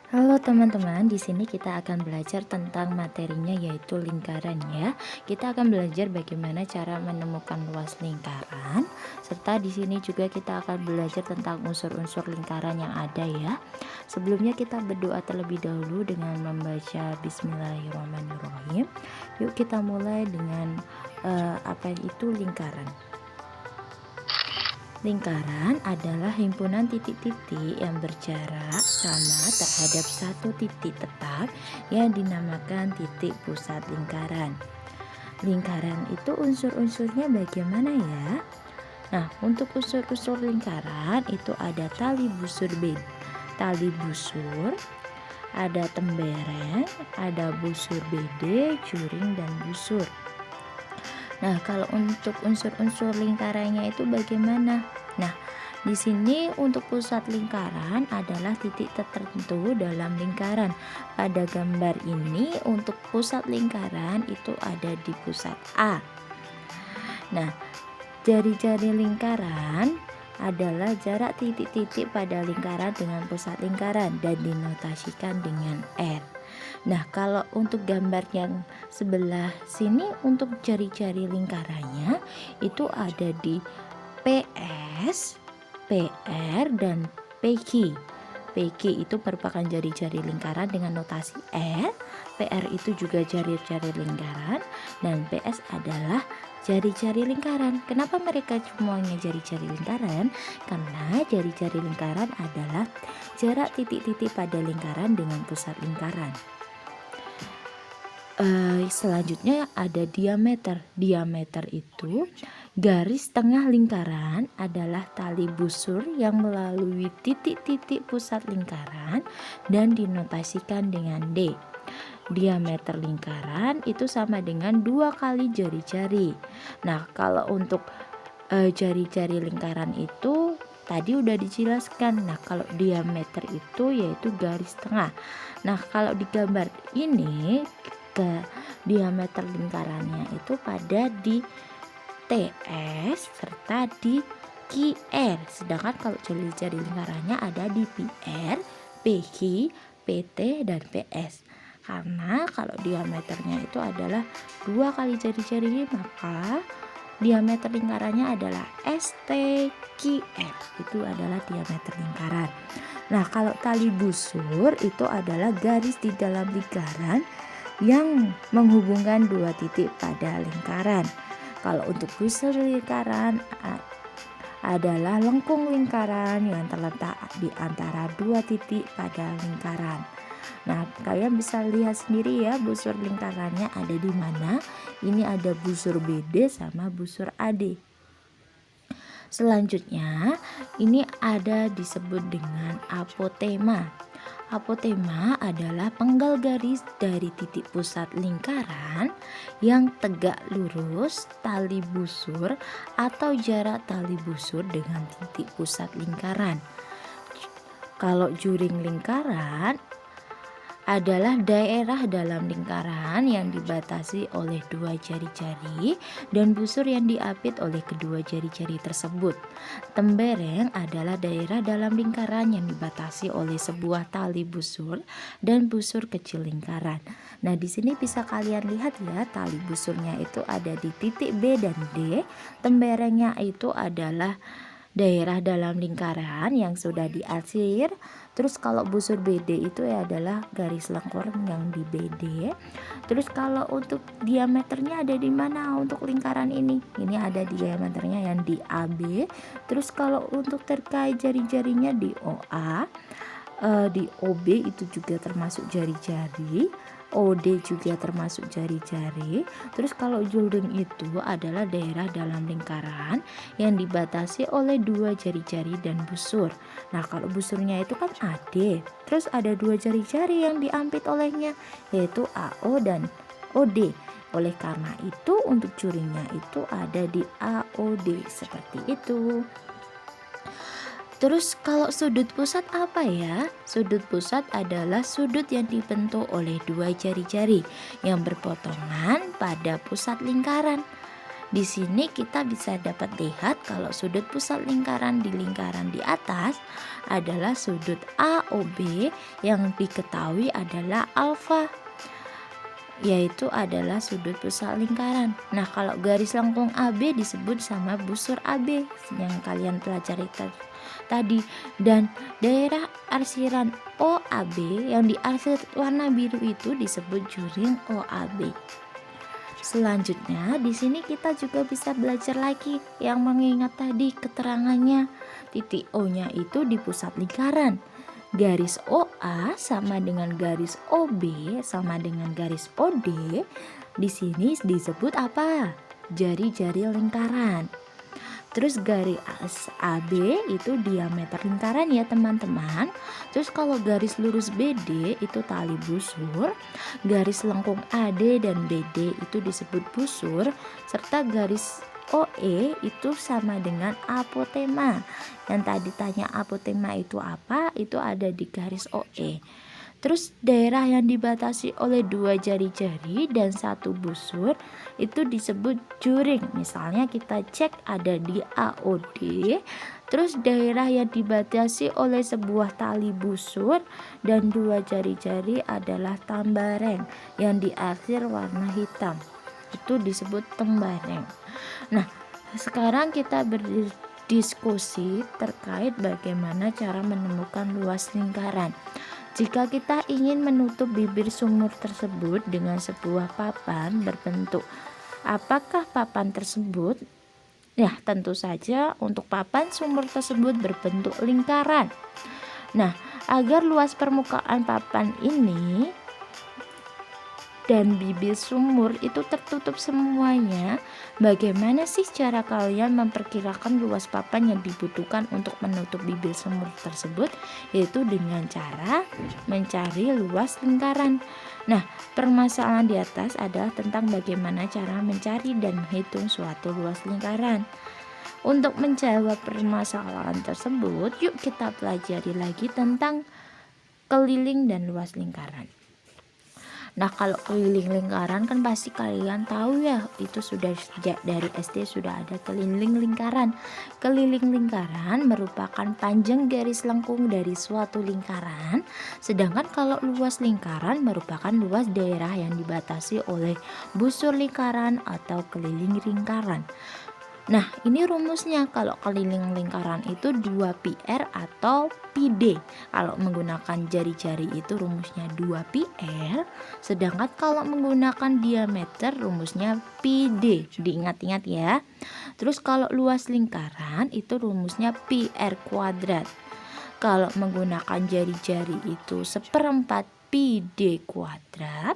Halo teman-teman, di sini kita akan belajar tentang materinya yaitu lingkaran ya. Kita akan belajar bagaimana cara menemukan luas lingkaran, serta di sini juga kita akan belajar tentang unsur-unsur lingkaran yang ada ya. Sebelumnya kita berdoa terlebih dahulu dengan membaca Bismillahirrahmanirrahim. Yuk kita mulai dengan apa itu lingkaran. Lingkaran adalah himpunan titik-titik yang berjarak sama terhadap satu titik tetap yang dinamakan titik pusat lingkaran. Lingkaran itu unsur-unsurnya bagaimana ya? Nah, untuk unsur-unsur lingkaran itu ada tali busur ada tembereng, ada busur BD, juring dan busur. Nah, kalau untuk unsur-unsur lingkarannya itu bagaimana? Nah, di sini untuk pusat lingkaran adalah titik tertentu dalam lingkaran. Pada gambar ini untuk pusat lingkaran itu ada di pusat A. Nah, jari-jari lingkaran adalah jarak titik-titik pada lingkaran dengan pusat lingkaran dan dinotasikan dengan R. Nah, kalau untuk gambar yang sebelah sini untuk jari-jari lingkarannya itu ada di PS, PR, dan PQ. PQ itu merupakan jari-jari lingkaran dengan notasi R, PR itu juga jari-jari lingkaran, dan PS adalah jari-jari lingkaran. Kenapa mereka semuanya jari-jari lingkaran? Karena jari-jari lingkaran adalah jarak titik-titik pada lingkaran dengan pusat lingkaran. Selanjutnya ada diameter. Diameter itu garis tengah lingkaran adalah tali busur yang melalui titik-titik pusat lingkaran dan dinotasikan dengan D. Diameter lingkaran itu sama dengan 2 kali jari-jari. Nah, kalau untuk jari-jari lingkaran itu tadi udah dijelaskan. Nah, kalau diameter itu yaitu garis tengah. Nah, kalau di gambar ini ke diameter lingkarannya itu pada di TS serta di QR. Sedangkan kalau jari-jari lingkarannya ada di PR, PQ, PT, dan PS. Karena kalau diameternya itu adalah 2 kali jari-jari, maka diameter lingkarannya adalah STQR. Itu adalah diameter lingkaran. Nah, kalau tali busur itu adalah garis di dalam lingkaran yang menghubungkan 2 titik pada lingkaran. Kalau untuk busur lingkaran adalah lengkung lingkaran yang terletak di antara 2 titik pada lingkaran. Nah, kalian bisa lihat sendiri ya busur lingkarannya ada di mana. Ini ada busur BD sama busur AD. Selanjutnya, ini ada disebut dengan apotema. Apotema adalah penggal garis dari titik pusat lingkaran yang tegak lurus tali busur atau jarak tali busur dengan titik pusat lingkaran. Kalau juring lingkaran adalah daerah dalam lingkaran yang dibatasi oleh 2 jari-jari dan busur yang diapit oleh kedua jari-jari tersebut. Tembereng adalah daerah dalam lingkaran yang dibatasi oleh sebuah tali busur dan busur kecil lingkaran. Nah, di sini bisa kalian lihat ya, tali busurnya itu ada di titik B dan D. Temberengnya itu adalah daerah dalam lingkaran yang sudah diarsir. Terus kalau busur BD itu adalah garis lengkung yang di BD. Terus kalau untuk diameternya ada di mana untuk lingkaran ini? Ini ada diameternya yang di AB. Terus kalau untuk terkait jari-jarinya di OA, di OB itu juga termasuk jari-jari. OD juga termasuk jari-jari. Terus kalau juring itu adalah daerah dalam lingkaran yang dibatasi oleh 2 jari-jari dan busur. Nah, kalau busurnya itu kan AD. Terus ada 2 jari-jari yang diampit olehnya yaitu AO dan OD. Oleh karena itu untuk juringnya itu ada di AOD seperti itu. Terus kalau sudut pusat apa ya? Sudut pusat adalah sudut yang dibentuk oleh 2 jari-jari yang berpotongan pada pusat lingkaran. Di sini kita bisa dapat lihat kalau sudut pusat lingkaran di atas adalah sudut AOB yang diketahui adalah alfa, yaitu adalah sudut pusat lingkaran. Nah, kalau garis lengkung AB disebut sama busur AB yang kalian pelajari tadi, dan daerah arsiran OAB yang diarsir warna biru itu disebut juring OAB. Selanjutnya di sini kita juga bisa belajar lagi yang mengingat tadi keterangannya. Titik O-nya itu di pusat lingkaran. Garis OA sama dengan garis OB sama dengan garis OD. Di sini disebut apa? Jari-jari lingkaran. Terus garis AB itu diameter lingkaran ya teman-teman. Terus kalau garis lurus BD itu tali busur. Garis lengkung AD dan BD itu disebut busur. Serta garis OE itu sama dengan apotema. Yang tadi tanya apotema itu apa? Itu ada di garis OE. Terus daerah yang dibatasi oleh 2 jari-jari dan 1 busur itu disebut juring. Misalnya kita cek ada di AOD. Terus daerah yang dibatasi oleh sebuah tali busur dan 2 jari-jari adalah tambareng yang diarsir warna hitam. Itu disebut tembareng. Nah, sekarang kita berdiskusi terkait bagaimana cara menemukan luas lingkaran. Jika kita ingin menutup bibir sumur tersebut dengan sebuah papan berbentuk, apakah papan tersebut? Ya, tentu saja untuk papan sumur tersebut berbentuk lingkaran. Nah, agar luas permukaan papan ini dan bibir sumur itu tertutup semuanya, bagaimana sih cara kalian memperkirakan luas papan yang dibutuhkan untuk menutup bibir sumur tersebut? Yaitu dengan cara mencari luas lingkaran. Nah, permasalahan di atas adalah tentang bagaimana cara mencari dan menghitung suatu luas lingkaran. Untuk menjawab permasalahan tersebut, yuk kita pelajari lagi tentang keliling dan luas lingkaran. Nah, kalau keliling lingkaran kan pasti kalian tahu ya, itu sudah sejak dari SD sudah ada keliling lingkaran. Keliling lingkaran merupakan panjang garis lengkung dari suatu lingkaran, sedangkan kalau luas lingkaran merupakan luas daerah yang dibatasi oleh busur lingkaran atau keliling lingkaran. Nah, ini rumusnya. Kalau keliling lingkaran itu 2πr atau πd. Kalau menggunakan jari-jari itu rumusnya 2πr. Sedangkan kalau menggunakan diameter rumusnya πd. Diingat-ingat ya. Terus kalau luas lingkaran itu rumusnya πr kuadrat. Kalau menggunakan jari-jari itu 1/4 πd kuadrat.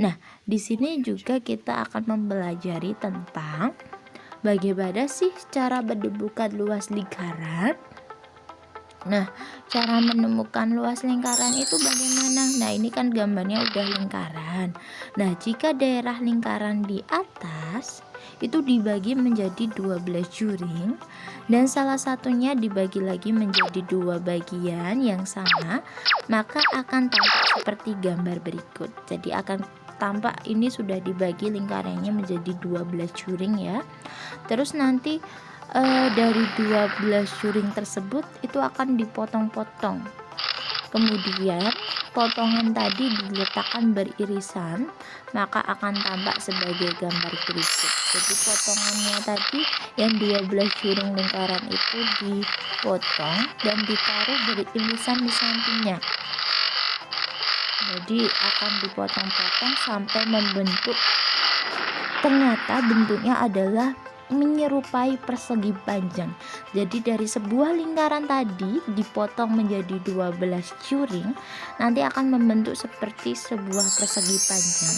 Nah, di sini juga kita akan mempelajari tentang bagaimana sih cara menemukan luas lingkaran? Nah, cara menemukan luas lingkaran itu bagaimana? Nah, ini kan gambarnya udah lingkaran. Nah, jika daerah lingkaran di atas itu dibagi menjadi 12 juring dan salah satunya dibagi lagi menjadi 2 bagian yang sama, maka akan tampak seperti gambar berikut. Jadi akan tampak ini sudah dibagi lingkarannya menjadi 12 juring ya. Terus nanti dari 12 juring tersebut itu akan dipotong-potong. Kemudian potongan tadi diletakkan beririsan, maka akan tampak sebagai gambar berikut. Jadi potongannya tadi yang 12 juring lingkaran itu dipotong dan ditaruh beririsan di sampingnya. Jadi akan dipotong-potong sampai membentuk, ternyata bentuknya adalah menyerupai persegi panjang. Jadi dari sebuah lingkaran tadi dipotong menjadi 12 juring, nanti akan membentuk seperti sebuah persegi panjang,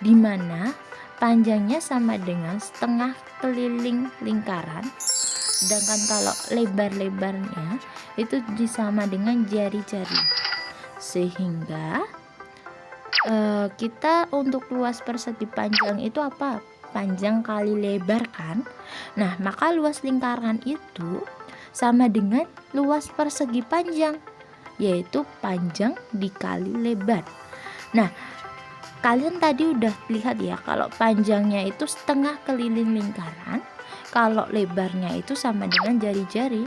di mana panjangnya sama dengan setengah keliling lingkaran. Sedangkan kalau lebar-lebarnya itu disama dengan jari-jari. Sehingga kita untuk luas persegi panjang itu apa? Panjang kali lebar kan. Nah, maka luas lingkaran itu sama dengan luas persegi panjang, yaitu panjang dikali lebar. Nah, kalian tadi udah lihat ya, kalau panjangnya itu setengah keliling lingkaran, kalau lebarnya itu sama dengan jari-jari.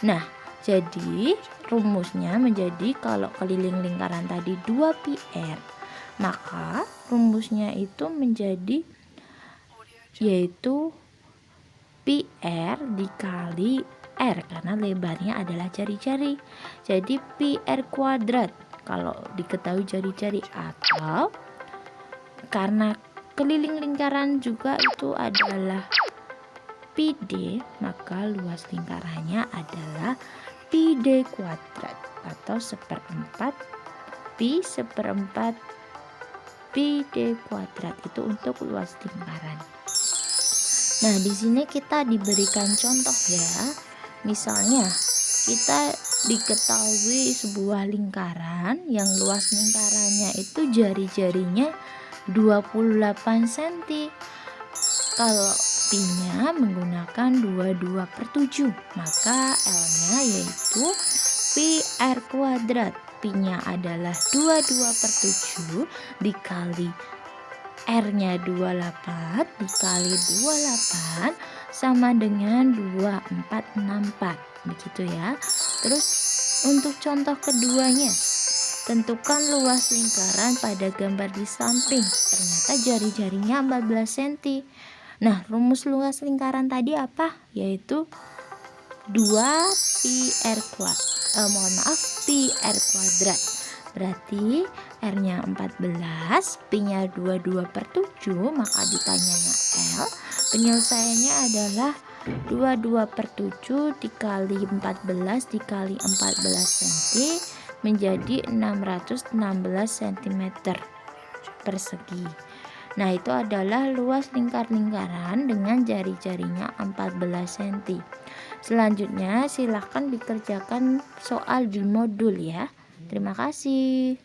Nah, jadi rumusnya menjadi kalau keliling lingkaran tadi 2 pi r, maka rumusnya itu menjadi yaitu pi r dikali r, karena lebarnya adalah jari-jari. Jadi pi r kuadrat kalau diketahui jari-jari, atau karena keliling lingkaran juga itu adalah pi d, maka luas lingkarannya adalah pi d kuadrat, atau seperempat pi seperempat pi d kuadrat itu untuk luas lingkaran. Nah, di sini kita diberikan contoh ya. Misalnya kita diketahui sebuah lingkaran yang luas lingkarannya itu jari-jarinya 28 cm. Kalau pi-nya menggunakan 22/7, maka L-nya yaitu pi r kuadrat. Pi-nya adalah 22/7 dikali R-nya 28 dikali 28 sama dengan 2464, begitu ya. Terus untuk contoh keduanya, tentukan luas lingkaran pada gambar di samping. Ternyata jari-jarinya 14 cm. Nah, rumus luas lingkaran tadi apa? Yaitu 2 pi r pi r kuadrat. Berarti R-nya 14, P-nya 22/7, maka ditanyanya L. Penyelesaiannya adalah 22/7 dikali 14 dikali 14 cm menjadi 616 cm persegi. Nah, itu adalah luas lingkaran dengan jari-jarinya 14 cm. Selanjutnya silahkan dikerjakan soal di modul ya. Terima kasih.